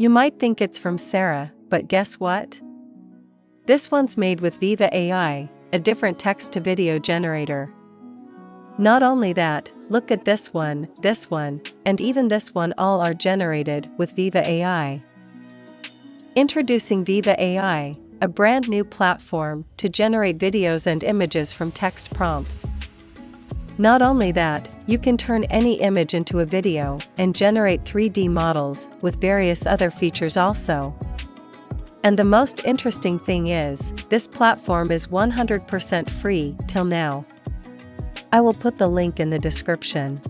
You might think it's from Sarah, but guess what? This one's made with Viva AI, a different text-to-video generator. Not only that, look at this one, and even this one, all are generated with Viva AI. Introducing Viva AI, a brand new platform to generate videos and images from text prompts. Not only that, you can turn any image into a video and generate 3D models with various other features also. And the most interesting thing is, this platform is 100% free till now. I will put the link in the description.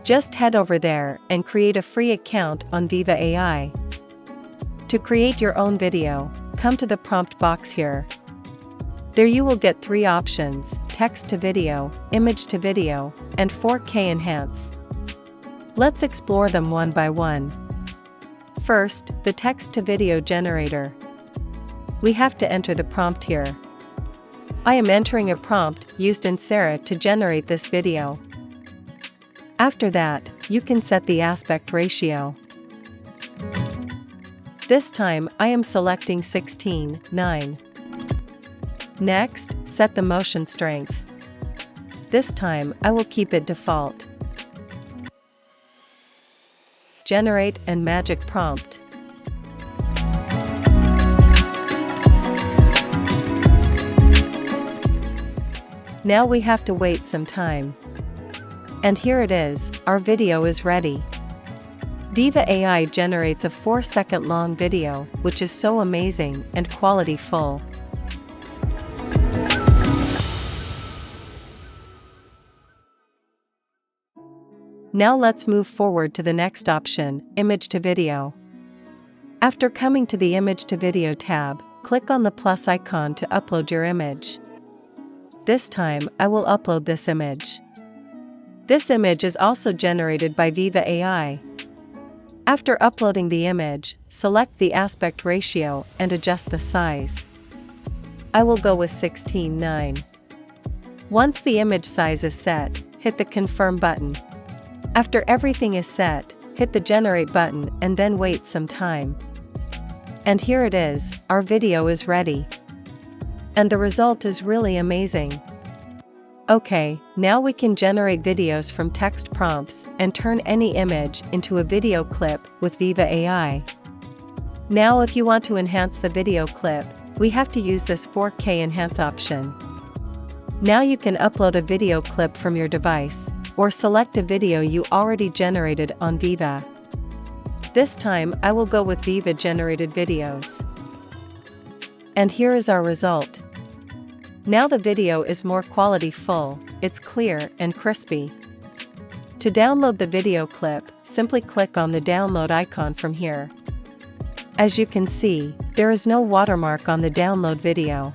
Just head over there and create a free account on Viva AI. To create your own video, come to the prompt box here. There you will get 3 options: text to video, image to video, and 4K enhance. Let's explore them one by one. First, the text to video generator. We have to enter the prompt here. I am entering a prompt used in Sarah to generate this video. After that, you can set the aspect ratio. This time I am selecting 16:9. Next, set the motion strength. This time I will keep it default. Generate and magic prompt. Now we have to wait some time. And here it is, our video is ready. Viva AI generates a 4-second long video, which is so amazing and quality full. Now let's move forward to the next option, image to video. After coming to the image to video tab, click on the plus icon to upload your image. This time I will upload this image. This image is also generated by Viva AI. After uploading the image, select the aspect ratio and adjust the size. I will go with 16:9. Once the image size is set, hit the confirm button. After everything is set, hit the generate button and then wait some time. And here it is, our video is ready. And the result is really amazing. Okay, now we can generate videos from text prompts and turn any image into a video clip with Viva AI. Now if you want to enhance the video clip, we have to use this 4K enhance option. Now you can upload a video clip from your device, or select a video you already generated on Viva. This time I will go with Viva generated videos. And here is our result. Now the video is more quality full, it's clear and crispy. To download the video clip, simply click on the download icon from here. As you can see, there is no watermark on the download video.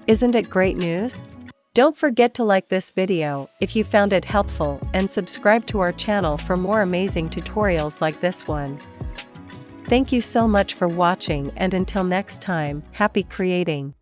Isn't it great news? Don't forget to like this video if you found it helpful and subscribe to our channel for more amazing tutorials like this one. Thank you so much for watching, and until next time, happy creating!